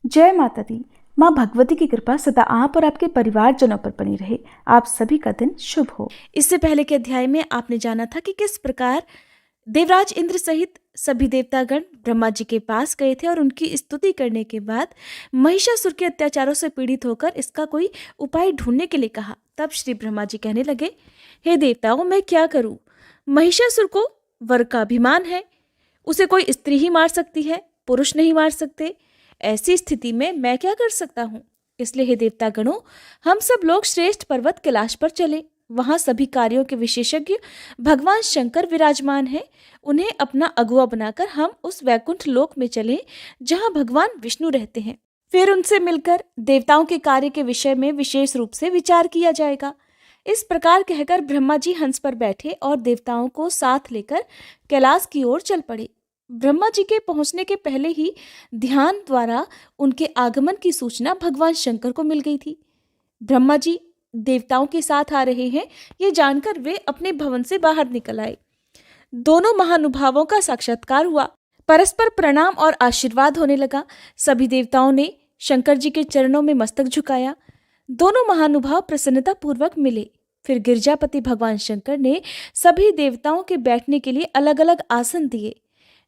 जय माता दी। माँ भगवती की कृपा सदा आप और आपके परिवारजनों पर बनी रहे। आप सभी का दिन शुभ हो। इससे पहले के अध्याय में आपने जाना था कि किस प्रकार देवराज इंद्र सहित सभी देवतागण ब्रह्मा जी के पास गए थे और उनकी स्तुति करने के बाद महिषासुर के अत्याचारों से पीड़ित होकर इसका कोई उपाय ढूंढने के लिए कहा। तब श्री ब्रह्मा जी कहने लगे, हे देवताओं, मैं क्या करूं? महिषासुर को वर का अभिमान है, उसे कोई स्त्री ही मार सकती है, पुरुष नहीं मार सकते। ऐसी स्थिति में मैं क्या कर सकता हूँ? इसलिए हे देवतागणों, हम सब लोग श्रेष्ठ पर्वत कैलाश पर चले। वहां सभी कार्यों के विशेषज्ञ भगवान शंकर विराजमान हैं। उन्हें अपना अगुआ बनाकर हम उस वैकुंठ लोक में चलें जहां भगवान विष्णु रहते हैं। फिर उनसे मिलकर देवताओं के कार्य के विषय में विशेष रूप से विचार किया जाएगा। इस प्रकार कहकर ब्रह्मा जी हंस पर बैठे और देवताओं को साथ लेकर कैलाश की ओर चल पड़े। ब्रह्मा जी के पहुंचने के पहले ही ध्यान द्वारा उनके आगमन की सूचना भगवान शंकर को मिल गई थी। ब्रह्मा जी देवताओं के साथ आ रहे हैं, ये जानकर वे अपने भवन से बाहर निकल आए। दोनों महानुभावों का साक्षात्कार हुआ, परस्पर प्रणाम और आशीर्वाद होने लगा। सभी देवताओं ने शंकर जी के चरणों में मस्तक झुकाया। दोनों महानुभाव प्रसन्नता पूर्वक मिले। फिर गिरजापति भगवान शंकर ने सभी देवताओं के बैठने के लिए अलग अलग आसन दिए।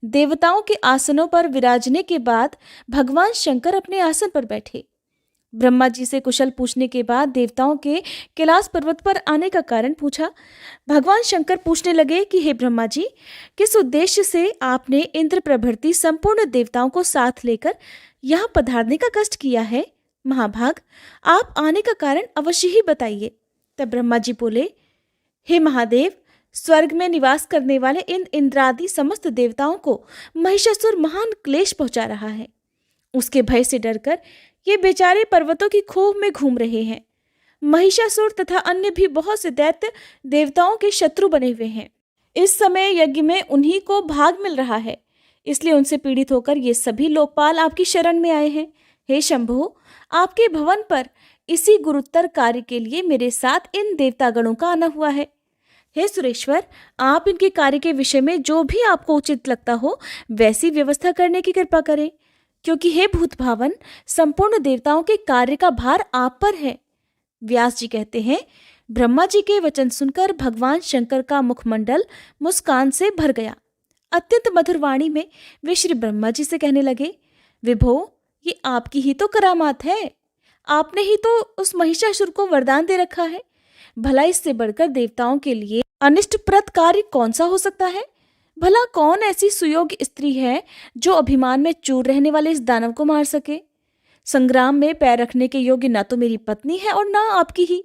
देवताओं के आसनों पर विराजने के बाद भगवान शंकर अपने आसन पर बैठे। ब्रह्मा जी से कुशल पूछने के बाद देवताओं के कैलाश पर्वत पर आने का कारण पूछा। भगवान शंकर पूछने लगे कि हे ब्रह्मा जी, किस उद्देश्य से आपने इंद्र प्रभृति संपूर्ण देवताओं को साथ लेकर यहाँ पधारने का कष्ट किया है? महाभाग, आप आने का कारण अवश्य ही बताइए। तब ब्रह्मा जी बोले, हे महादेव, स्वर्ग में निवास करने वाले इन इंद्रादि समस्त देवताओं को महिषासुर महान क्लेश पहुंचा रहा है। उसके भय से डरकर ये बेचारे पर्वतों की खोह में घूम रहे हैं। महिषासुर तथा अन्य भी बहुत से दैत्य देवताओं के शत्रु बने हुए हैं। इस समय यज्ञ में उन्हीं को भाग मिल रहा है, इसलिए उनसे पीड़ित होकर ये सभी लोकपाल आपकी शरण में आए हैं। हे शंभो, आपके भवन पर इसी गुरुतर कार्य के लिए मेरे साथ इन देवतागणों का आना हुआ है। हे सुरेश्वर, आप इनके कार्य के विषय में जो भी आपको उचित लगता हो वैसी व्यवस्था करने की कृपा करें, क्योंकि हे भूत भावन, संपूर्ण देवताओं के कार्य का भार आप पर है। व्यास जी कहते हैं, ब्रह्मा जी के वचन सुनकर भगवान शंकर का मुखमंडल मुस्कान से भर गया। अत्यंत मधुर वाणी में वे श्री ब्रह्मा जी से कहने लगे, विभो, ये आपकी ही तो करामात है। आपने ही तो उस महिषासुर को वरदान दे रखा है। भला इससे बढ़कर देवताओं के लिए अनिष्टप्रद कार्य कौन सा हो सकता है? भला कौन ऐसी सुयोग्य स्त्री है जो अभिमान में चूर रहने वाले इस दानव को मार सके? संग्राम में पैर रखने के योग्य ना तो मेरी पत्नी है और ना आपकी ही।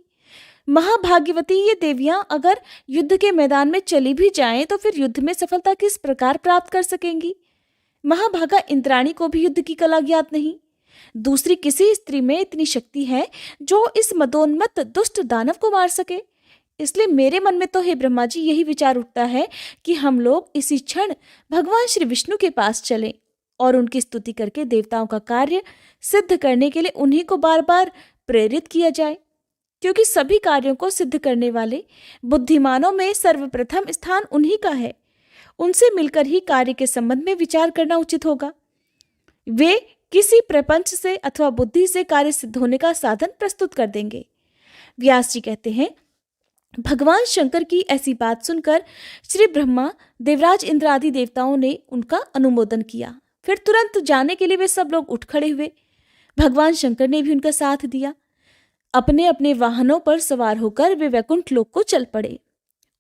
महाभाग्यवती ये देवियां अगर युद्ध के मैदान में चली भी जाएं तो फिर युद्ध में सफलता किस प्रकार प्राप्त कर सकेंगी? महाभागा इंद्राणी को भी युद्ध की कला ज्ञात नहीं। दूसरी किसी स्त्री में इतनी शक्ति है जो इस मदोन्मत्त दुष्ट दानव को मार सके? इसलिए मेरे मन में तो हे ब्रह्मा जी यही विचार उठता है कि हम लोग इसी क्षण भगवान श्री विष्णु के पास चलें और उनकी स्तुति करके देवताओं का कार्य सिद्ध करने के लिए उन्हीं को बार बार प्रेरित किया जाए, क्योंकि सभी कार्यों को सिद्ध करने वाले बुद्धिमानों में सर्वप्रथम स्थान उन्हीं का है। उनसे मिलकर ही कार्य के संबंध में विचार करना उचित होगा। वे किसी प्रपंच से अथवा बुद्धि से कार्य सिद्ध होने का साधन प्रस्तुत कर देंगे। व्यास जी कहते हैं, भगवान शंकर की ऐसी बात सुनकर श्री ब्रह्मा, देवराज इंद्र आदि देवताओं ने उनका अनुमोदन किया। फिर तुरंत जाने के लिए वे सब लोग उठ खड़े हुए। भगवान शंकर ने भी उनका साथ दिया। अपने अपने वाहनों पर सवार होकर वे वैकुंठ लोक को चल पड़े।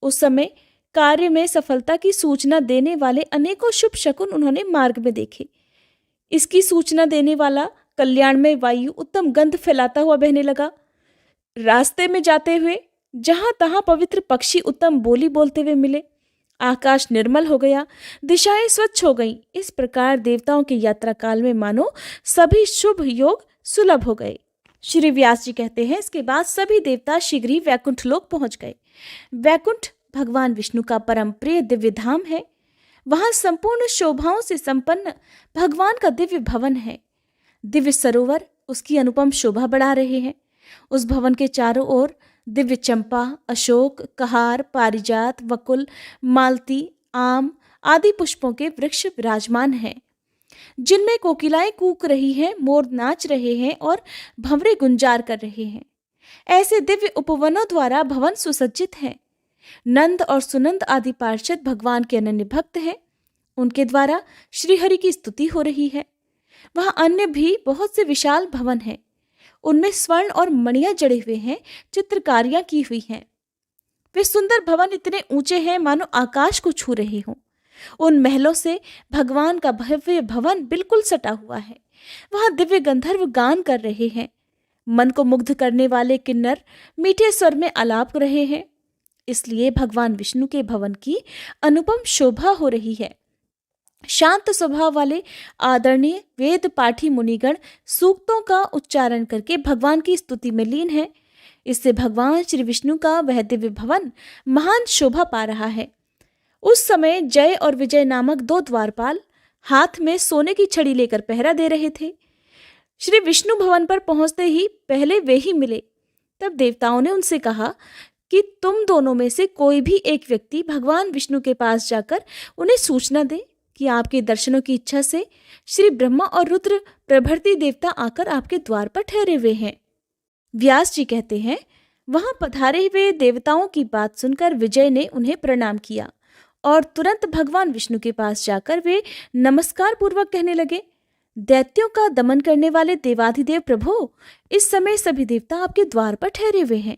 उस समय कार्य में सफलता की सूचना देने वाले अनेकों शुभ शकुन उन्होंने मार्ग में देखे। इसकी सूचना देने वाला कल्याणमय वायु उत्तम गंध फैलाता हुआ बहने लगा। रास्ते में जाते हुए जहां तहां पवित्र पक्षी उत्तम बोली बोलते हुए मिले। आकाश निर्मल हो गया, दिशाएं स्वच्छ हो गईं। इस प्रकार देवताओं के यात्रा काल में मानो सभी शुभ योग सुलभ हो गए। श्री व्यास जी कहते हैं, इसके बाद सभी देवता शीघ्र ही वैकुंठ लोक पहुंच गए। वैकुंठ भगवान विष्णु का परम प्रिय दिव्य धाम है। वहां संपूर्ण शोभाओं से संपन्न भगवान का दिव्य भवन है। दिव्य सरोवर उसकी अनुपम शोभा बढ़ा रहे हैं। उस भवन के चारों ओर दिव्य चंपा, अशोक, कहार, पारिजात, वकुल, मालती, आम आदि पुष्पों के वृक्ष विराजमान हैं। जिनमें कोकिलाएं कूक रही हैं, मोर नाच रहे हैं और भंवरे गुंजार कर रहे हैं। ऐसे दिव्य उपवनों द्वारा भवन सुसज्जित है। नंद और सुनंद आदि पार्षद भगवान के अनन्य भक्त हैं। उनके द्वारा श्रीहरि की स्तुति हो रही है। वहां अन्य भी बहुत से विशाल भवन हैं। उनमें स्वर्ण और मणियां जड़े हुए हैं, चित्रकारियां की हुई हैं। वे सुंदर भवन इतने ऊंचे हैं मानो आकाश को छू रहे हों। उन महलों से भगवान का भव्य भवन बिल्कुल सटा हुआ है। वहां दिव्य गंधर्व गान कर रहे हैं। मन को मुग्ध करने वाले किन्नर मीठे स्वर में आलाप कर रहे हैं। इसलिए भगवान विष्णु के भवन की अनुपम शोभा हो रही है। शांत स्वभाव वाले आदरणीय वेद पाठी मुनिगण सूक्तों का उच्चारण करके भगवान की स्तुति में लीन है। इससे भगवान श्री विष्णु का वह दिव्य भवन महान शोभा पा रहा है। उस समय जय और विजय नामक दो द्वारपाल हाथ में सोने की छड़ी लेकर पहरा दे रहे थे। श्री विष्णु भवन पर पहुंचते ही पहले वे ही मिले। तब देवताओं ने उनसे कहा कि तुम दोनों में से कोई भी एक व्यक्ति भगवान विष्णु के पास जाकर उन्हें सूचना दे कि आपके दर्शनों की इच्छा से श्री ब्रह्मा और रुद्र प्रभृति देवता आकर आपके द्वार पर ठहरे हुए हैं। व्यास जी कहते हैं, वहां पधारे हुए देवताओं की बात सुनकर विजय ने उन्हें प्रणाम किया और तुरंत भगवान विष्णु के पास जाकर वे नमस्कार पूर्वक कहने लगे, दैत्यों का दमन करने वाले देवाधिदेव प्रभु, इस समय सभी देवता आपके द्वार पर ठहरे हुए हैं।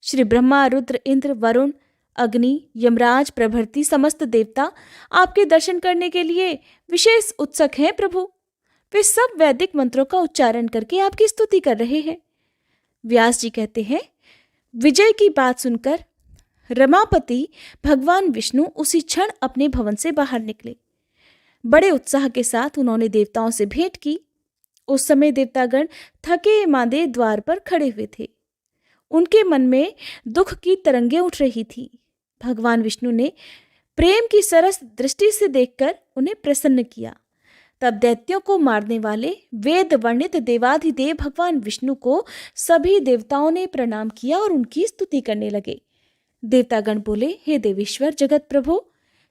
श्री ब्रह्मा, रुद्र, इंद्र, वरुण, अग्नि, यमराज प्रभृति समस्त देवता आपके दर्शन करने के लिए विशेष उत्सुक हैं प्रभु। वे सब वैदिक मंत्रों का उच्चारण करके आपकी स्तुति कर रहे हैं। व्यास जी कहते हैं, विजय की बात सुनकर रमापति भगवान विष्णु उसी क्षण अपने भवन से बाहर निकले। बड़े उत्साह के साथ उन्होंने देवताओं से भेंट की। उस समय देवतागण थके मांदे द्वार पर खड़े हुए थे। उनके मन में दुख की तरंगें उठ रही थी। भगवान विष्णु ने प्रेम की सरस दृष्टि से देखकर उन्हें प्रसन्न किया। तब दैत्यों को मारने वाले वेद वर्णित देवाधिदेव भगवान विष्णु को सभी देवताओं ने प्रणाम किया और उनकी स्तुति करने लगे। देवतागण बोले, हे देवेश्वर जगत प्रभु,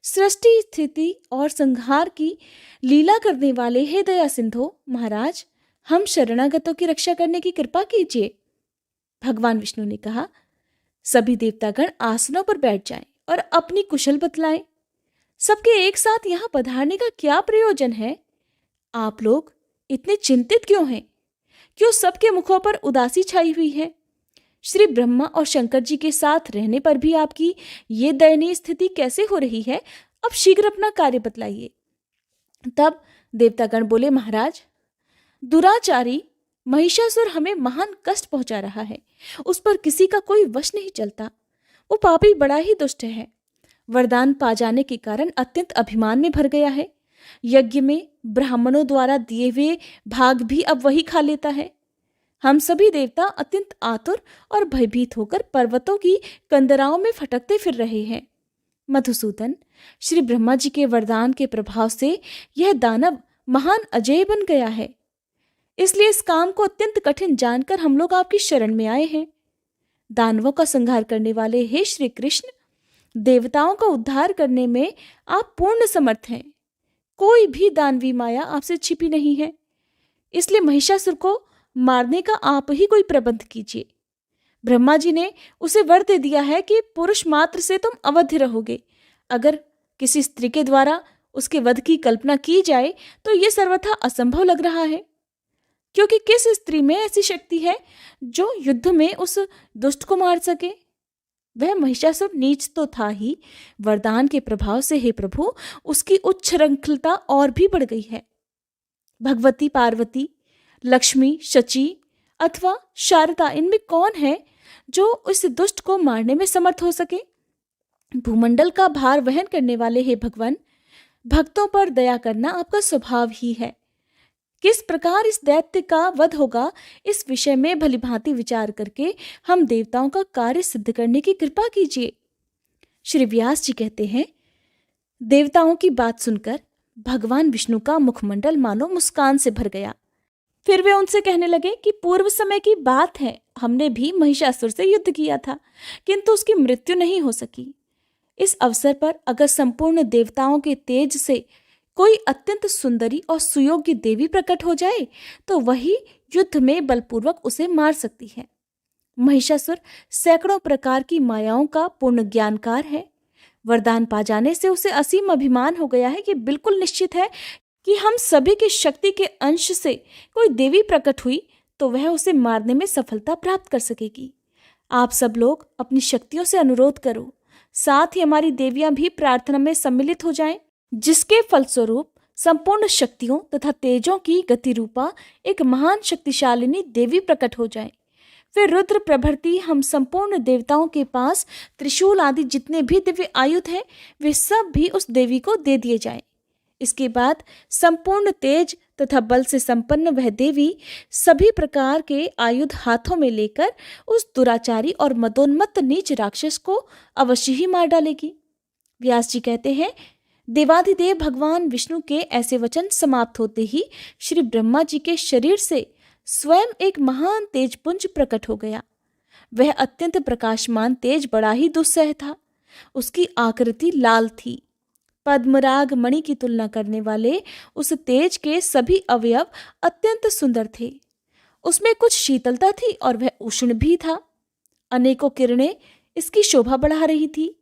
सृष्टि स्थिति और संहार की लीला करने वाले हे दया सिंधो महाराज, हम शरणागतों की रक्षा करने की कृपा कीजिए। भगवान विष्णु ने कहा, सभी देवतागण आसनों पर बैठ जाएं और अपनी कुशल बतलाएं। सबके एक साथ यहाँ पधारने का क्या प्रयोजन है? आप लोग इतने चिंतित क्यों हैं? क्यों सबके मुखों पर उदासी छाई हुई है? श्री ब्रह्मा और शंकर जी के साथ रहने पर भी आपकी ये दयनीय स्थिति कैसे हो रही है? अब शीघ्र अपना कार्य बतलाइए। तब देवतागण बोले, महाराज, दुराचारी महिषासुर हमें महान कष्ट पहुंचा रहा है। उस पर किसी का कोई वश नहीं चलता। वो पापी बड़ा ही दुष्ट है। वरदान पा जाने के कारण अत्यंत अभिमान में भर गया है। यज्ञ में ब्राह्मणों द्वारा दिए हुए भाग भी अब वही खा लेता है। हम सभी देवता अत्यंत आतुर और भयभीत होकर पर्वतों की कंदराओं में फटकते फिर रहे हैं। मधुसूदन, श्री ब्रह्मा जी के वरदान के प्रभाव से यह दानव महान अजेय बन गया है। इसलिए इस काम को अत्यंत कठिन जानकर हम लोग आपकी शरण में आए हैं। दानवों का संहार करने वाले हे श्री कृष्ण, देवताओं का उद्धार करने में आप पूर्ण समर्थ हैं। कोई भी दानवी माया आपसे छिपी नहीं है। इसलिए महिषासुर को मारने का आप ही कोई प्रबंध कीजिए। ब्रह्मा जी ने उसे वर दे दिया है कि पुरुष मात्र से तुम अवध्य रहोगे। अगर किसी स्त्री के द्वारा उसके वध की कल्पना की जाए तो यह सर्वथा असंभव लग रहा है, क्योंकि किस स्त्री में ऐसी शक्ति है जो युद्ध में उस दुष्ट को मार सके? वह महिषासुर नीच तो था ही, वरदान के प्रभाव से हे प्रभु उसकी उच्छृंखलता और भी बढ़ गई है। भगवती, पार्वती, लक्ष्मी, शची अथवा शारदा, इनमें कौन है जो इस दुष्ट को मारने में समर्थ हो सके? भूमंडल का भार वहन करने वाले हे भगवान, भक्तों पर दया करना आपका स्वभाव ही है। किस प्रकार इस दैत्य का वध होगा, इस विषय में भलीभांति विचार करके हम देवताओं का कार्य सिद्ध करने की कृपा कीजिए। श्री व्यास जी कहते हैं, देवताओं की बात सुनकर भगवान विष्णु का मुखमंडल मानो मुस्कान से भर गया। फिर वे उनसे कहने लगे कि पूर्व समय की बात है, हमने भी महिषासुर से युद्ध किया था, किंतु उसकी मृत्यु नहीं हो सकी। इस अवसर पर अगर संपूर्ण देवताओं के तेज से कोई अत्यंत सुंदरी और सुयोग्य देवी प्रकट हो जाए तो वही युद्ध में बलपूर्वक उसे मार सकती है। महिषासुर सैकड़ों प्रकार की मायाओं का पूर्ण ज्ञानकार है। वरदान पा जाने से उसे असीम अभिमान हो गया है कि बिल्कुल निश्चित है कि हम सभी की शक्ति के अंश से कोई देवी प्रकट हुई तो वह उसे मारने में सफलता प्राप्त कर सकेगी। आप सब लोग अपनी शक्तियों से अनुरोध करो, साथ ही हमारी देवियां भी प्रार्थना में सम्मिलित हो जाएं, जिसके फलस्वरूप संपूर्ण शक्तियों तथा तेजों की गति रूपा एक महान शक्तिशालिनी देवी प्रकट हो जाए। फिर रुद्र प्रभृति हम संपूर्ण देवताओं के पास त्रिशूल आदि जितने भी दिव्य आयुध हैं वे सब भी उस देवी को दे दिए जाएं। इसके बाद संपूर्ण तेज तथा बल से संपन्न वह देवी सभी प्रकार के आयुध हाथों में लेकर उस दुराचारी और मदोन्मत्त नीच राक्षस को अवश्य ही मार डालेगी। व्यास जी कहते हैं, देवाधिदेव भगवान विष्णु के ऐसे वचन समाप्त होते ही श्री ब्रह्मा जी के शरीर से स्वयं एक महान तेजपुंज प्रकट हो गया। वह अत्यंत प्रकाशमान तेज बड़ा ही दुस्सह था। उसकी आकृति लाल थी। पद्मराग मणि की तुलना करने वाले उस तेज के सभी अवयव अत्यंत सुंदर थे। उसमें कुछ शीतलता थी और वह उष्ण भी था। अनेकों किरणें इसकी शोभा बढ़ा रही थी।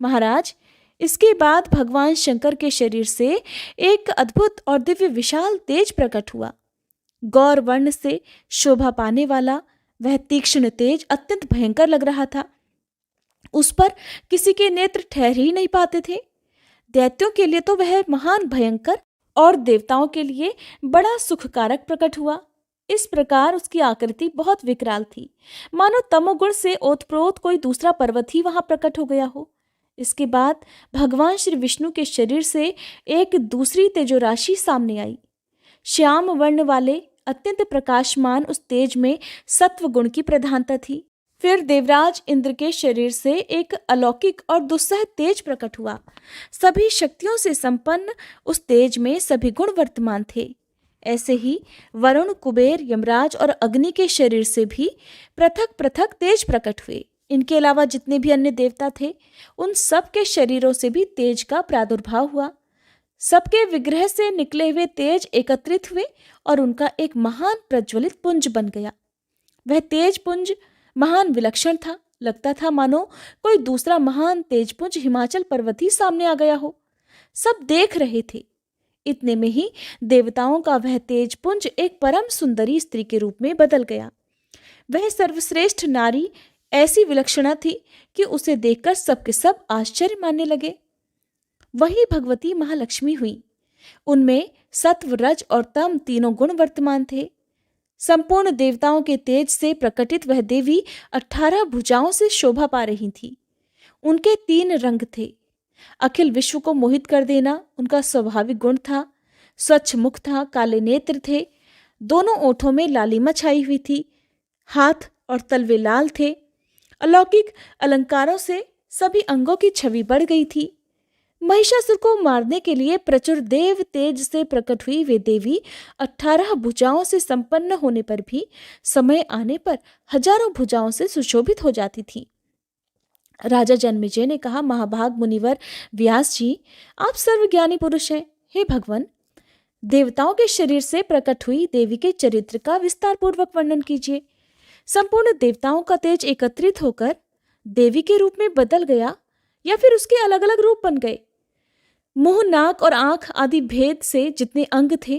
महाराज, इसके बाद भगवान शंकर के शरीर से एक अद्भुत और दिव्य विशाल तेज प्रकट हुआ। गौर वर्ण से शोभा पाने वाला वह तीक्ष्ण तेज अत्यंत भयंकर लग रहा था। उस पर किसी के नेत्र ठहर ही नहीं पाते थे। दैत्यों के लिए तो वह महान भयंकर और देवताओं के लिए बड़ा सुखकारक प्रकट हुआ। इस प्रकार उसकी आकृति बहुत विकराल थी, मानो तमोगुण से ओतप्रोत कोई दूसरा पर्वत ही वहां प्रकट हो गया हो। इसके बाद भगवान श्री विष्णु के शरीर से एक दूसरी तेजोराशि सामने आई। श्याम वर्ण वाले अत्यंत प्रकाशमान उस तेज में सत्व गुण की प्रधानता थी। फिर देवराज इंद्र के शरीर से एक अलौकिक और दुस्सह तेज प्रकट हुआ। सभी शक्तियों से संपन्न उस तेज में सभी गुण वर्तमान थे। ऐसे ही वरुण, कुबेर, यमराज और अग्नि के शरीर से भी पृथक पृथक तेज प्रकट हुए। इनके अलावा जितने भी अन्य देवता थे उन सब के शरीरों से भी तेज का प्रादुर्भाव हुआ। सबके विग्रह से निकले हुए तेज एकत्रित हुए और उनका एक महान प्रज्वलित पुंज बन गया। वह तेज पुंज महान विलक्षण था। लगता था मानो कोई दूसरा महान तेजपुंज हिमाचल पर्वत ही सामने आ गया हो। सब देख रहे थे। इतने में ही देवताओं का वह तेजपुंज एक परम सुंदरी स्त्री के रूप में बदल गया। वह सर्वश्रेष्ठ नारी ऐसी विलक्षणा थी कि उसे देखकर सबके सब आश्चर्य मानने लगे। वही भगवती महालक्ष्मी हुई। उनमें सत्व, रज और तम तीनों गुण वर्तमान थे। संपूर्ण देवताओं के तेज से प्रकटित वह देवी 18 भुजाओं से शोभा पा रही थी। उनके 3 रंग थे। अखिल विश्व को मोहित कर देना उनका स्वाभाविक गुण था। स्वच्छ मुख था, काले नेत्र थे, दोनों ओठों में लालिमा छाई हुई थी, हाथ और तलवे लाल थे। अलौकिक अलंकारों से सभी अंगों की छवि बढ़ गई थी। महिषासुर को मारने के लिए प्रचुर देव तेज से प्रकट हुई वे देवी 18 भुजाओं से संपन्न होने पर भी समय आने पर हजारों भुजाओं से सुशोभित हो जाती थी। राजा जन्मेजय ने कहा, महाभाग मुनिवर व्यास जी, आप सर्वज्ञानी पुरुष हैं। हे भगवान, देवताओं के शरीर से प्रकट हुई देवी के चरित्र का विस्तार पूर्वक वर्णन कीजिए। संपूर्ण देवताओं का तेज एकत्रित होकर देवी के रूप में बदल गया या फिर उसके अलग अलग रूप बन गए। मुंह, नाक और आंख आदि भेद से जितने अंग थे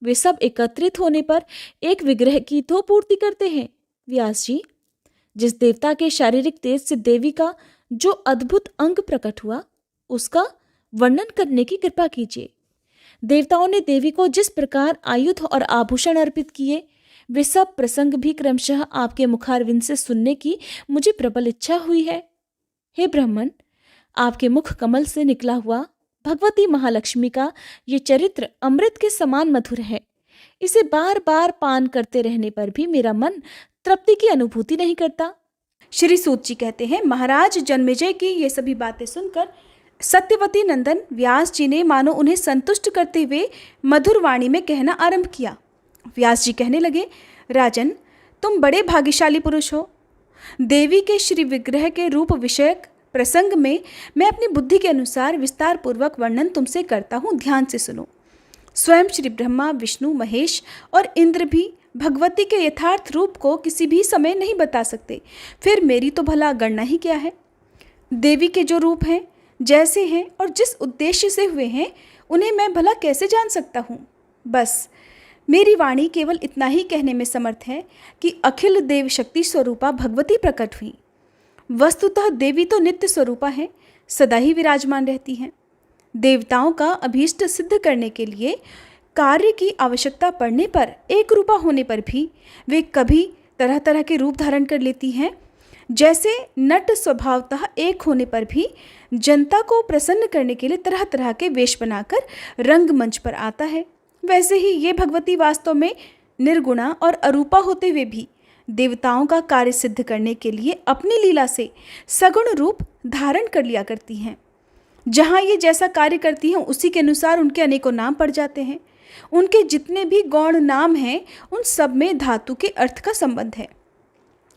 वे सब एकत्रित होने पर एक विग्रह की तो पूर्ति करते हैं। व्यास जी, जिस देवता के शारीरिक तेज से देवी का जो अद्भुत अंग प्रकट हुआ उसका वर्णन करने की कृपा कीजिए। देवताओं ने देवी को जिस प्रकार आयुध और आभूषण अर्पित किए वे सब प्रसंग भी क्रमशः आपके मुखारविंद से सुनने की मुझे प्रबल इच्छा हुई है। हे ब्राह्मण, आपके मुख कमल से निकला हुआ भगवती महालक्ष्मी का ये चरित्र अमृत के समान मधुर है। इसे बार बार पान करते रहने पर भी मेरा मन तृप्ति की अनुभूति नहीं करता। श्री सूत जी कहते हैं, महाराज जन्मेजय की ये सभी बातें सुनकर सत्यवती नंदन व्यास जी ने मानो उन्हें संतुष्ट करते हुए मधुर वाणी में कहना आरंभ किया। व्यास जी कहने लगे, राजन, तुम बड़े भाग्यशाली पुरुष हो। देवी के श्री विग्रह के रूप विषयक प्रसंग में मैं अपनी बुद्धि के अनुसार विस्तार पूर्वक वर्णन तुमसे करता हूँ, ध्यान से सुनो। स्वयं श्री ब्रह्मा, विष्णु, महेश और इंद्र भी भगवती के यथार्थ रूप को किसी भी समय नहीं बता सकते, फिर मेरी तो भला गणना ही क्या है। देवी के जो रूप हैं, जैसे हैं और जिस उद्देश्य से हुए हैं, उन्हें मैं भला कैसे जान सकता हूँ। बस मेरी वाणी केवल इतना ही कहने में समर्थ है कि अखिल देव शक्ति स्वरूपा भगवती प्रकट हुई। वस्तुतः देवी तो नित्य स्वरूपा है, सदा ही विराजमान रहती हैं। देवताओं का अभीष्ट सिद्ध करने के लिए कार्य की आवश्यकता पड़ने पर, एक रूपा होने पर भी वे कभी तरह तरह के रूप धारण कर लेती हैं। जैसे नट स्वभावतः एक होने पर भी जनता को प्रसन्न करने के लिए तरह तरह के वेश बनाकर रंगमंच पर आता है, वैसे ही ये भगवती वास्तव में निर्गुणा और अरूपा होते हुए भी देवताओं का कार्य सिद्ध करने के लिए अपनी लीला से सगुण रूप धारण कर लिया करती हैं। जहाँ ये जैसा कार्य करती हैं उसी के अनुसार उनके अनेकों नाम पड़ जाते हैं। उनके जितने भी गौण नाम हैं उन सब में धातु के अर्थ का संबंध है।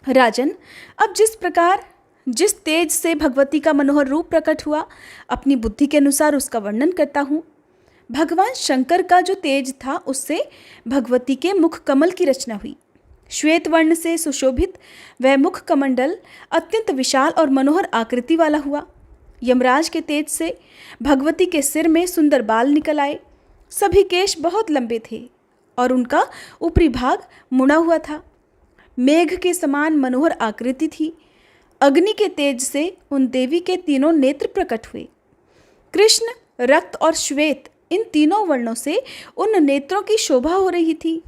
राजन, अब जिस प्रकार जिस तेज से भगवती का मनोहर रूप प्रकट हुआ, अपनी बुद्धि के अनुसार उसका वर्णन करता हूँ। भगवान शंकर का जो तेज था उससे भगवती के मुख कमल की रचना हुई। श्वेत वर्ण से सुशोभित वह मुख कमंडल अत्यंत विशाल और मनोहर आकृति वाला हुआ। यमराज के तेज से भगवती के सिर में सुंदर बाल निकल आए। सभी केश बहुत लंबे थे और उनका ऊपरी भाग मुड़ा हुआ था। मेघ के समान मनोहर आकृति थी। अग्नि के तेज से उन देवी के तीनों नेत्र प्रकट हुए। कृष्ण, रक्त और श्वेत, इन तीनों वर्णों से उन नेत्रों की शोभा हो रही थी।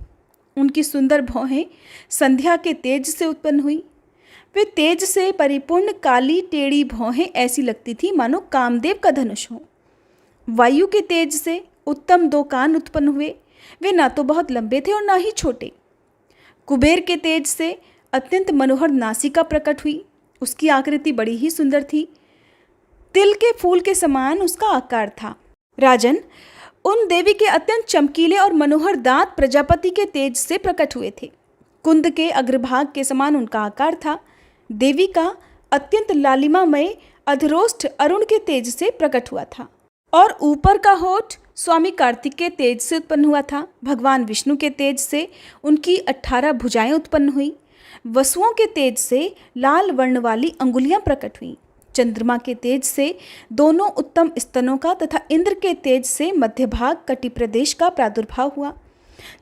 उनकी सुंदर भौहें संध्या के तेज से उत्पन्न हुई। वे तेज से परिपूर्ण काली टेढ़ी भौहें ऐसी लगती थी मानो कामदेव का धनुष हो। वायु के तेज से उत्तम दो कान उत्पन्न हुए। वे ना तो बहुत लंबे थे और ना ही छोटे। कुबेर के तेज से अत्यंत मनोहर नासिका प्रकट हुई। उसकी आकृति बड़ी ही सुंदर थी। तिल के फूल के समान उसका आकार था। राजन, उन देवी के अत्यंत चमकीले और मनोहर दांत प्रजापति के तेज से प्रकट हुए थे। कुंद के अग्रभाग के समान उनका आकार था। देवी का अत्यंत लालिमामय अधरोष्ठ अरुण के तेज से प्रकट हुआ था और ऊपर का होठ स्वामी कार्तिक के तेज से उत्पन्न हुआ था। भगवान विष्णु के तेज से उनकी 18 भुजाएं उत्पन्न हुई। वसुओं के तेज से लाल वर्ण वाली अंगुलियां प्रकट हुईं। चंद्रमा के तेज से दोनों उत्तम स्तनों का तथा इंद्र के तेज से मध्य भाग कटि प्रदेश का प्रादुर्भाव हुआ,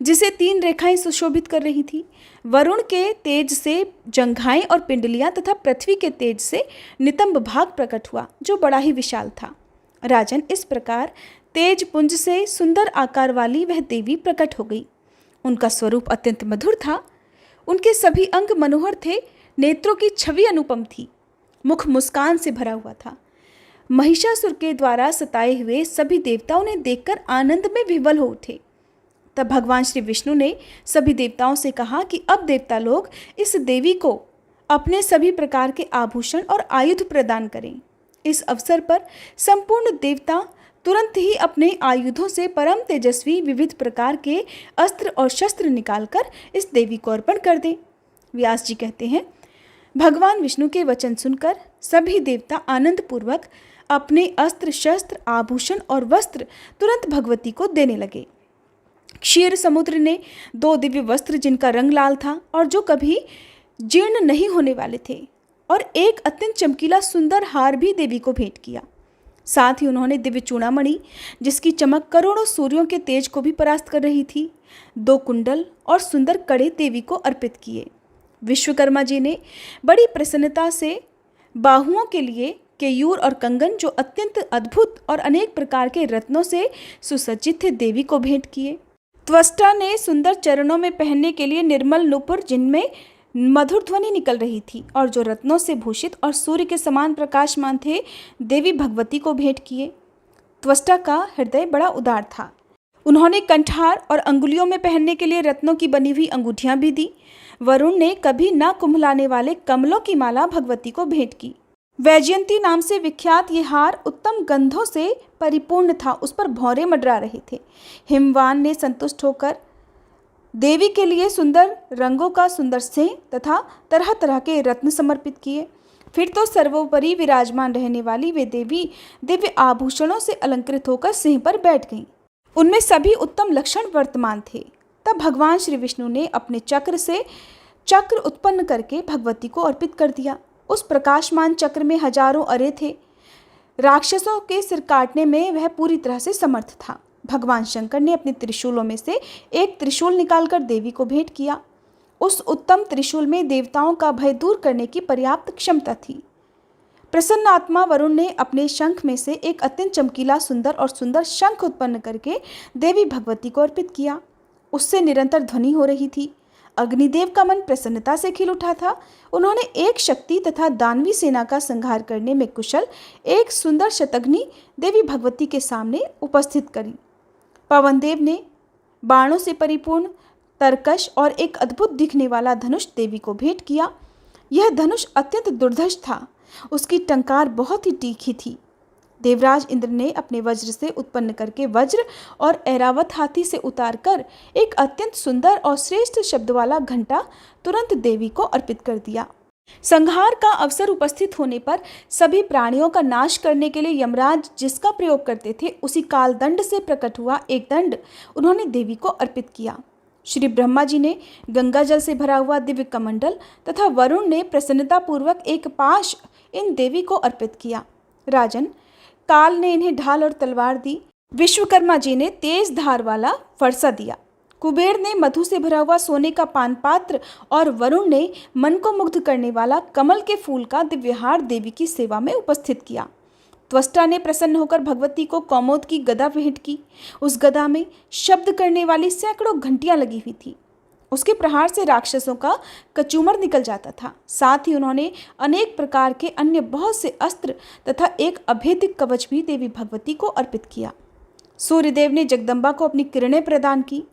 जिसे 3 रेखाएं सुशोभित कर रही थी। वरुण के तेज से जंघाएं और पिंडलियां तथा पृथ्वी के तेज से नितंब भाग प्रकट हुआ, जो बड़ा ही विशाल था। राजन, इस प्रकार तेज पुंज से सुंदर आकार वाली वह देवी प्रकट हो गई। उनका स्वरूप अत्यंत मधुर था। उनके सभी अंग मनोहर थे। नेत्रों की छवि अनुपम थी। मुख मुस्कान से भरा हुआ था। महिषासुर के द्वारा सताए हुए सभी देवता उन्हें देखकर आनंद में विह्वल हो उठे। तब भगवान श्री विष्णु ने सभी देवताओं से कहा कि अब देवता लोग इस देवी को अपने सभी प्रकार के आभूषण और आयुध प्रदान करें। इस अवसर पर संपूर्ण देवता तुरंत ही अपने आयुधों से परम तेजस्वी विविध प्रकार के अस्त्र और शस्त्र निकालकर इस देवी को अर्पण कर दें। व्यास जी कहते हैं, भगवान विष्णु के वचन सुनकर सभी देवता आनंद पूर्वक अपने अस्त्र शस्त्र आभूषण और वस्त्र तुरंत भगवती को देने लगे। क्षीर समुद्र ने 2 दिव्य वस्त्र जिनका रंग लाल था और जो कभी जीर्ण नहीं होने वाले थे, और एक अत्यंत चमकीला सुंदर हार भी देवी को भेंट किया। साथ ही उन्होंने दिव्य चूड़ामणि, जिसकी चमक करोड़ों सूर्यों के तेज को भी परास्त कर रही थी, 2 कुंडल और सुंदर कड़े देवी को अर्पित किए। विश्वकर्मा जी ने बड़ी प्रसन्नता से बाहुओं के लिए केयूर और कंगन, जो अत्यंत अद्भुत और अनेक प्रकार के रत्नों से सुसज्जित थे, देवी को भेंट किए। त्वष्टा ने सुंदर चरणों में पहनने के लिए निर्मल नुपुर, जिनमें मधुर ध्वनि निकल रही थी और जो रत्नों से भूषित और सूर्य के समान प्रकाशमान थे, देवी भगवती को भेंट किए। त्वष्टा का हृदय बड़ा उदार था। उन्होंने कंठार और अंगुलियों में पहनने के लिए रत्नों की बनी हुई अंगूठियां भी दी। वरुण ने कभी न कुम्भलाने वाले कमलों की माला भगवती को भेंट की। वैजयंती नाम से विख्यात ये हार उत्तम गंधों से परिपूर्ण था। उस पर भौरे मंडरा रहे थे। हिमवान ने संतुष्ट होकर देवी के लिए सुंदर रंगों का सुंदर सिंह तथा तरह तरह के रत्न समर्पित किए। फिर तो सर्वोपरि विराजमान रहने वाली वे देवी दिव्य आभूषणों से अलंकृत होकर सिंह पर बैठ गईं। उनमें सभी उत्तम लक्षण वर्तमान थे। तब भगवान श्री विष्णु ने अपने चक्र से चक्र उत्पन्न करके भगवती को अर्पित कर दिया। उस प्रकाशमान चक्र में हजारों अरे थे। राक्षसों के सिर काटने में वह पूरी तरह से समर्थ था। भगवान शंकर ने अपने त्रिशूलों में से एक त्रिशूल निकालकर देवी को भेंट किया। उस उत्तम त्रिशूल में देवताओं का भय दूर करने की पर्याप्त क्षमता थी। प्रसन्न आत्मा वरुण ने अपने शंख में से एक अत्यंत चमकीला सुंदर शंख उत्पन्न करके देवी भगवती को अर्पित किया। उससे निरंतर ध्वनि हो रही थी। अग्निदेव का मन प्रसन्नता से खिल उठा था। उन्होंने एक शक्ति तथा दानवी सेना का संहार करने में कुशल एक सुंदर शतघ्नी देवी भगवती के सामने उपस्थित करी। पवनदेव ने बाणों से परिपूर्ण तरकश और एक अद्भुत दिखने वाला धनुष देवी को भेंट किया। यह धनुष अत्यंत दुर्धर्ष था। उसकी टंकार बहुत ही तीखी थी। देवराज इंद्र ने अपने वज्र से उत्पन्न करके वज्र और ऐरावत हाथी से उतारकर एक अत्यंत सुंदर और श्रेष्ठ शब्द वाला घंटा तुरंत देवी को अर्पित कर दिया। संहार का अवसर उपस्थित होने पर सभी प्राणियों का नाश करने के लिए यमराज जिसका प्रयोग करते थे उसी काल दंड से प्रकट हुआ एक दंड उन्होंने देवी को अर्पित किया। श्री ब्रह्मा जी ने गंगा जल से भरा हुआ दिव्य कमंडल तथा वरुण ने प्रसन्नतापूर्वक एक पाश इन देवी को अर्पित किया। राजन, काल ने इन्हें ढाल और तलवार दी। विश्वकर्मा जी ने तेज धार वाला फरसा दिया। कुबेर ने मधु से भरा हुआ सोने का पान पात्र और वरुण ने मन को मुग्ध करने वाला कमल के फूल का दिव्यहार देवी की सेवा में उपस्थित किया। त्वष्टा ने प्रसन्न होकर भगवती को कौमोद की गदा भेंट की। उस गदा में शब्द करने वाली सैकड़ों घंटियां लगी हुई थी। उसके प्रहार से राक्षसों का कचूमर निकल जाता था। साथ ही उन्होंने अनेक प्रकार के अन्य बहुत से अस्त्र तथा एक अभेद्य कवच भी देवी भगवती को अर्पित किया। सूर्यदेव ने जगदम्बा को अपनी किरणें प्रदान की।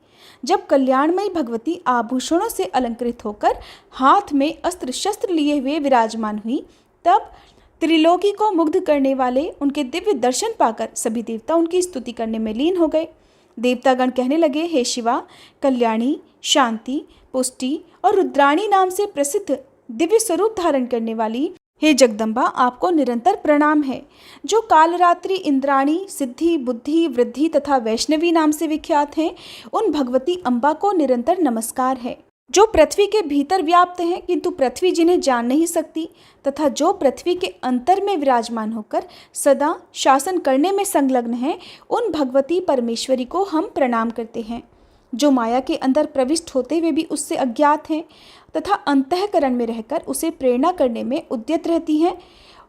जब कल्याणमयी भगवती आभूषणों से अलंकृत होकर हाथ में अस्त्र शस्त्र लिए हुए विराजमान हुई, तब त्रिलोकी को मुग्ध करने वाले उनके दिव्य दर्शन पाकर सभी देवता उनकी स्तुति करने में लीन हो गए। देवतागण कहने लगे, हे शिवा, कल्याणी, शांति, पुष्टि और रुद्राणी नाम से प्रसिद्ध दिव्य स्वरूप धारण करने वाली हे जगदम्बा, आपको निरंतर प्रणाम है। जो कालरात्रि, इंद्राणी, सिद्धि, बुद्धि, वृद्धि तथा वैष्णवी नाम से विख्यात हैं, उन भगवती अम्बा को निरंतर नमस्कार है। जो पृथ्वी के भीतर व्याप्त हैं किंतु पृथ्वी जिन्हें जान नहीं सकती, तथा जो पृथ्वी के अंतर में विराजमान होकर सदा शासन करने में संलग्न हैं, उन भगवती परमेश्वरी को हम प्रणाम करते हैं। जो माया के अंदर प्रविष्ट होते हुए भी उससे अज्ञात हैं तथा अंतःकरण में रहकर उसे प्रेरणा करने में उद्यत रहती हैं,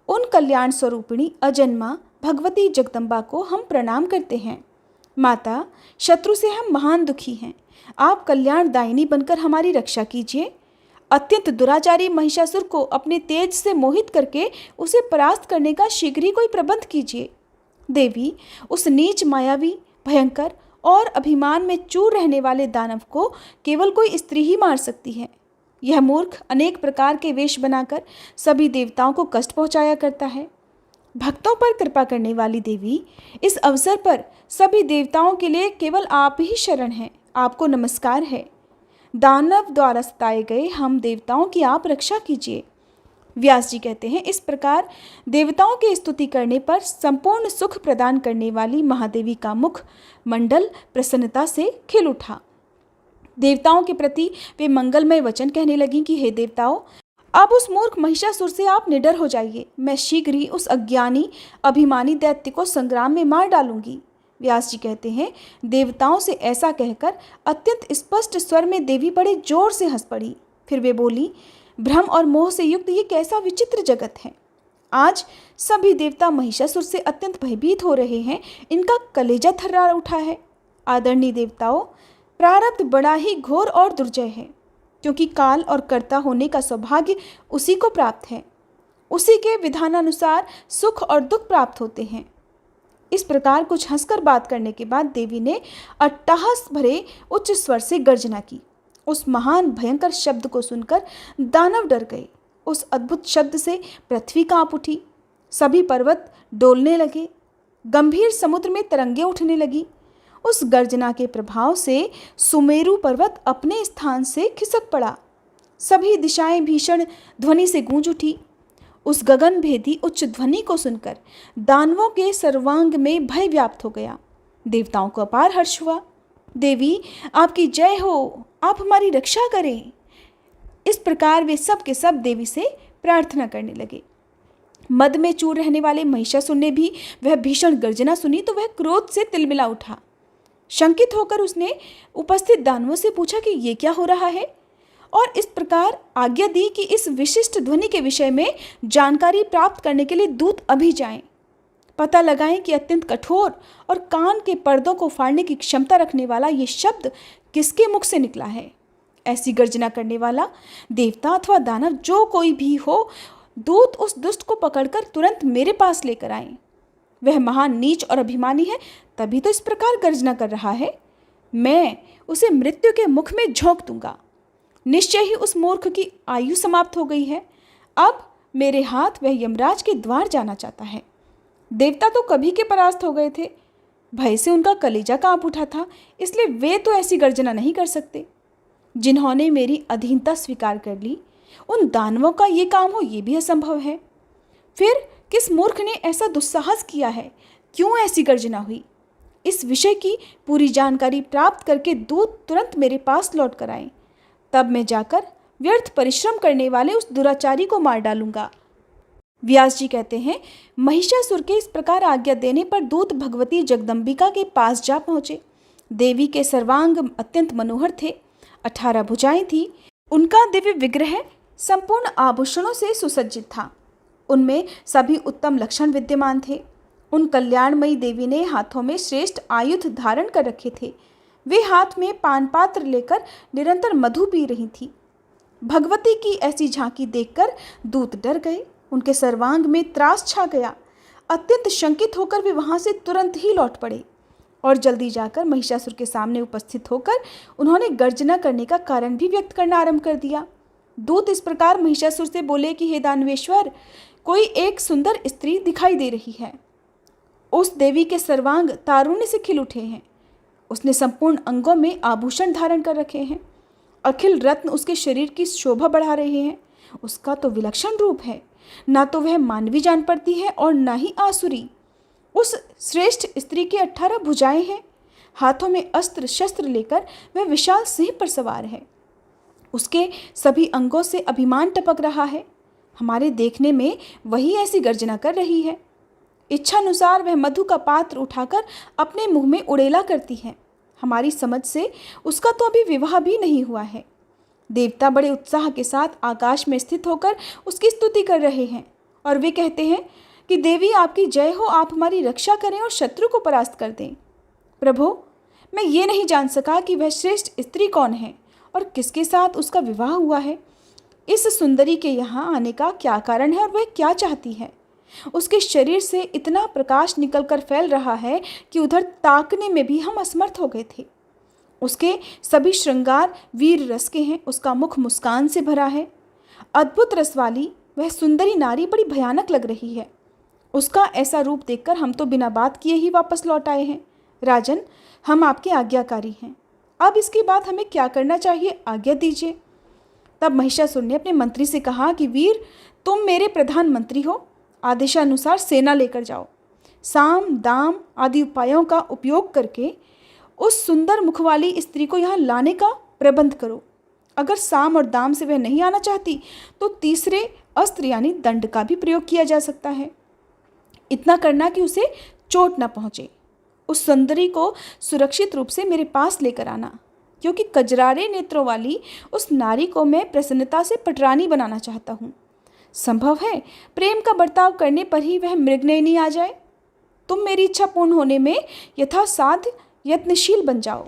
उन कल्याण स्वरूपिणी अजन्मा भगवती जगदम्बा को हम प्रणाम करते हैं। माता, शत्रु से हम महान दुखी हैं। आप कल्याणदायिनी बनकर हमारी रक्षा कीजिए। अत्यंत दुराचारी महिषासुर को अपने तेज से मोहित करके उसे परास्त करने का शीघ्र ही कोई प्रबंध कीजिए। देवी, उस नीच, मायावी, भयंकर और अभिमान में चूर रहने वाले दानव को केवल कोई स्त्री ही मार सकती है। यह मूर्ख अनेक प्रकार के वेश बनाकर सभी देवताओं को कष्ट पहुंचाया करता है। भक्तों पर कृपा करने वाली देवी, इस अवसर पर सभी देवताओं के लिए केवल आप ही शरण हैं। आपको नमस्कार है। दानव द्वारा सताए गए हम देवताओं की आप रक्षा कीजिए। व्यास जी कहते हैं, इस प्रकार देवताओं की स्तुति करने पर संपूर्ण सुख प्रदान करने वाली महादेवी का मुख मंडल प्रसन्नता से खिल उठा। देवताओं के प्रति वे मंगलमय वचन कहने लगी कि हे देवताओं, अब उस मूर्ख महिषासुर से आप निडर हो जाइए। मैं शीघ्र ही उस अज्ञानी अभिमानी दैत्य को संग्राम में मार डालूंगी। व्यास जी कहते हैं, देवताओं से ऐसा कहकर अत्यंत स्पष्ट स्वर में देवी बड़े जोर से हंस पड़ी। फिर वे बोली, भ्रम और मोह से युक्त ये कैसा विचित्र जगत है। आज सभी देवता महिषासुर से अत्यंत भयभीत हो रहे हैं। इनका कलेजा थर्रा उठा है। आदरणीय देवताओं, प्रारब्ध बड़ा ही घोर और दुर्जय है, क्योंकि काल और कर्ता होने का सौभाग्य उसी को प्राप्त है। उसी के विधानानुसार सुख और दुख प्राप्त होते हैं। इस प्रकार कुछ हंसकर बात करने के बाद देवी ने अट्टहास भरे उच्च स्वर से गर्जना की। उस महान भयंकर शब्द को सुनकर दानव डर गए। उस अद्भुत शब्द से पृथ्वी कांप उठी। सभी पर्वत डोलने लगे। गंभीर समुद्र में तरंगें उठने लगी। उस गर्जना के प्रभाव से सुमेरु पर्वत अपने स्थान से खिसक पड़ा। सभी दिशाएं भीषण ध्वनि से गूंज उठी। उस गगन भेदी उच्च ध्वनि को सुनकर दानवों के सर्वांग में भय व्याप्त हो गया। देवताओं को अपार हर्ष हुआ। देवी आपकी जय हो, आप हमारी रक्षा करें। इस प्रकार वे सब के सब देवी से प्रार्थना करने लगे। मद में चूर रहने वाले महिषासुर ने भी वह भीषण गर्जना सुनी तो वह क्रोध से तिलमिला उठा। शंकित होकर उसने उपस्थित दानवों से पूछा कि ये क्या हो रहा है, और इस प्रकार आज्ञा दी कि इस विशिष्ट ध्वनि के विषय में जानकारी प्राप्त करने के लिए दूत अभी जाएं, पता लगाएं कि अत्यंत कठोर और कान के पर्दों को फाड़ने की क्षमता रखने वाला ये शब्द किसके मुख से निकला है। ऐसी गर्जना करने वाला देवता अथवा दानव जो कोई भी हो, दूत उस दुष्ट को पकड़कर तुरंत मेरे पास लेकर आए। वह महान नीच और अभिमानी है, तभी तो इस प्रकार गर्जना कर रहा है। मैं उसे मृत्यु के मुख में झोंक दूंगा। निश्चय ही उस मूर्ख की आयु समाप्त हो गई है। अब मेरे हाथ वह यमराज के द्वार जाना चाहता है। देवता तो कभी के परास्त हो गए थे। भय से उनका कलेजा कांप उठा था, इसलिए वे तो ऐसी गर्जना नहीं कर सकते। जिन्होंने मेरी अधीनता स्वीकार कर ली, उन दानवों का ये काम हो ये भी असंभव है। फिर किस मूर्ख ने ऐसा दुस्साहस किया है, क्यों ऐसी गर्जना हुई? इस विषय की पूरी जानकारी प्राप्त करके दूत तुरंत मेरे पास लौट कर आए, तब मैं जाकर व्यर्थ परिश्रम करने वाले उस दुराचारी को मार डालूंगा। व्यास जी कहते हैं, महिषासुर के इस प्रकार आज्ञा देने पर दूत भगवती जगदम्बिका के पास जा पहुंचे। देवी के सर्वांग अत्यंत मनोहर थे, 18 भुजाएं थी। उनका दिव्य विग्रह संपूर्ण आभूषणों से सुसज्जित था। उनमें सभी उत्तम लक्षण विद्यमान थे। उन कल्याणमयी देवी ने हाथों में श्रेष्ठ आयुध धारण कर रखे थे। वे हाथ में पान पात्र लेकर निरंतर मधु पी रही थी। भगवती की ऐसी झांकी देखकर दूत डर गए। उनके सर्वांग में त्रास छा गया। अत्यंत शंकित होकर वे वहां से तुरंत ही लौट पड़े और जल्दी जाकर महिषासुर के सामने उपस्थित होकर उन्होंने गर्जना करने का कारण भी व्यक्त करना आरंभ कर दिया। दूत इस प्रकार महिषासुर से बोले कि हे दानवेश्वर, कोई एक सुंदर स्त्री दिखाई दे रही है। उस देवी के सर्वांग तारुण्य से खिल उठे हैं। उसने संपूर्ण अंगों में आभूषण धारण कर रखे हैं। अखिल रत्न उसके शरीर की शोभा बढ़ा रहे हैं। उसका तो विलक्षण रूप है, ना तो वह मानवी जान पड़ती है और ना ही आसुरी। उस श्रेष्ठ स्त्री की 18 भुजाएं हैं। हाथों में अस्त्र शस्त्र लेकर वह विशाल सिंह पर सवार है। उसके सभी अंगों से अभिमान टपक रहा है। हमारे देखने में वही ऐसी गर्जना कर रही है। इच्छानुसार वह मधु का पात्र उठाकर अपने मुंह में उड़ेला करती है। हमारी समझ से उसका तो अभी विवाह भी नहीं हुआ है। देवता बड़े उत्साह के साथ आकाश में स्थित होकर उसकी स्तुति कर रहे हैं और वे कहते हैं कि देवी आपकी जय हो, आप हमारी रक्षा करें और शत्रु को परास्त कर दें। प्रभु, मैं ये नहीं जान सका कि वह श्रेष्ठ स्त्री कौन है और किसके साथ उसका विवाह हुआ है। इस सुंदरी के यहाँ आने का क्या कारण है और वह क्या चाहती है। उसके शरीर से इतना प्रकाश निकलकर फैल रहा है कि उधर ताकने में भी हम असमर्थ हो गए थे। उसके सभी श्रृंगार वीर रस के हैं। उसका मुख मुस्कान से भरा है। अद्भुत रस वाली वह सुंदरी नारी बड़ी भयानक लग रही है। उसका ऐसा रूप देखकर हम तो बिना बात किए ही वापस लौट आए हैं। राजन, हम आपके आज्ञाकारी हैं। अब इसके बाद हमें क्या करना चाहिए, आज्ञा दीजिए। तब महिषासुर ने अपने मंत्री से कहा कि वीर, तुम मेरे प्रधानमंत्री हो, आदेशानुसार सेना लेकर जाओ। साम दाम आदि उपायों का उपयोग करके उस सुंदर मुख वाली स्त्री को यहाँ लाने का प्रबंध करो। अगर साम और दाम से वह नहीं आना चाहती तो तीसरे अस्त्र यानी दंड का भी प्रयोग किया जा सकता है। इतना करना कि उसे चोट न पहुँचे। उस सुंदरी को सुरक्षित रूप से मेरे पास लेकर आना, क्योंकि कजरारे नेत्रों वाली उस नारी को मैं प्रसन्नता से पटरानी बनाना चाहता हूँ। संभव है प्रेम का बर्ताव करने पर ही वह मृगनयनी आ जाए। तुम मेरी इच्छा पूर्ण होने में यथासाध्य यत्नशील बन जाओ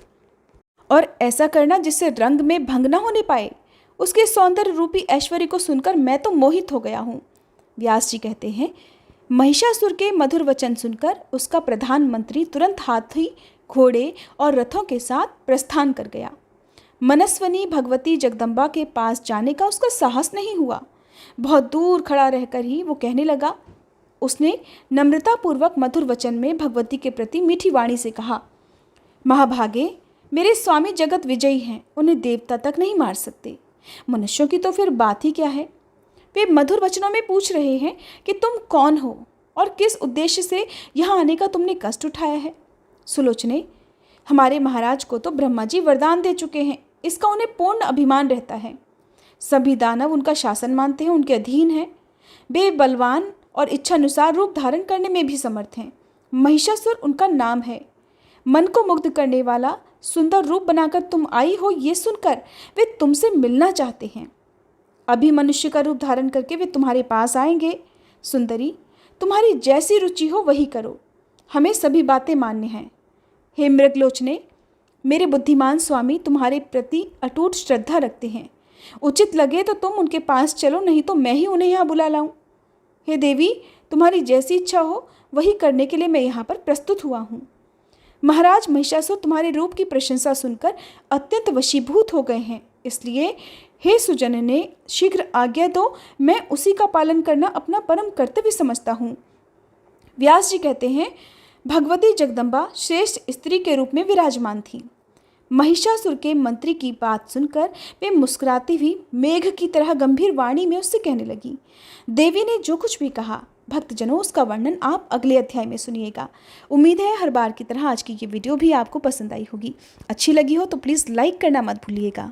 और ऐसा करना जिससे रंग में भंग न होने पाए। उसके सौंदर्य रूपी ऐश्वर्य को सुनकर मैं तो मोहित हो गया हूँ। व्यास जी कहते हैं, महिषासुर के मधुर वचन सुनकर उसका प्रधानमंत्री तुरंत हाथी, घोड़े और रथों के साथ प्रस्थान कर गया। मनस्वनी भगवती जगदम्बा के पास जाने का उसका साहस नहीं हुआ। बहुत दूर खड़ा रहकर ही वो कहने लगा। उसने नम्रतापूर्वक मधुर वचन में भगवती के प्रति मीठी वाणी से कहा, महाभागे, मेरे स्वामी जगत विजयी हैं, उन्हें देवता तक नहीं मार सकते। मनुष्यों की तो फिर बात ही क्या है। वे मधुर वचनों में पूछ रहे हैं कि तुम कौन हो और किस उद्देश्य से यहाँ आने का तुमने कष्ट उठाया है। सुलोचने, हमारे महाराज को तो ब्रह्मा जी वरदान दे चुके हैं, इसका उन्हें पूर्ण अभिमान रहता है। सभी दानव उनका शासन मानते हैं, उनके अधीन हैं। वे बलवान और इच्छानुसार रूप धारण करने में भी समर्थ हैं। महिषासुर उनका नाम है। मन को मुग्ध करने वाला सुंदर रूप बनाकर तुम आई हो, ये सुनकर वे तुमसे मिलना चाहते हैं। अभी मनुष्य का रूप धारण करके वे तुम्हारे पास आएंगे। सुंदरी, तुम्हारी जैसी रुचि हो वही करो, हमें सभी बातें मान्य हैं। हे मृगलोचने, मेरे बुद्धिमान स्वामी तुम्हारे प्रति अटूट श्रद्धा रखते हैं। उचित लगे तो तुम उनके पास चलो, नहीं तो मैं ही उन्हें यहाँ बुला लाऊं। हे देवी, तुम्हारी जैसी इच्छा हो वही करने के लिए मैं यहाँ पर प्रस्तुत हुआ हूँ। महाराज महिषासुर तुम्हारे रूप की प्रशंसा सुनकर अत्यंत वशीभूत हो गए हैं, इसलिए हे सुजनने, शीघ्र आज्ञा दो, मैं उसी का पालन करना अपना परम कर्तव्य समझता हूँ। व्यास जी कहते हैं, भगवती जगदम्बा श्रेष्ठ स्त्री के रूप में विराजमान थी। महिषासुर के मंत्री की बात सुनकर वे मुस्कुराती हुई मेघ की तरह गंभीर वाणी में उससे कहने लगी। देवी ने जो कुछ भी कहा, भक्तजनों, उसका वर्णन आप अगले अध्याय में सुनिएगा। उम्मीद है हर बार की तरह आज की ये वीडियो भी आपको पसंद आई होगी। अच्छी लगी हो तो प्लीज़ लाइक करना मत भूलिएगा।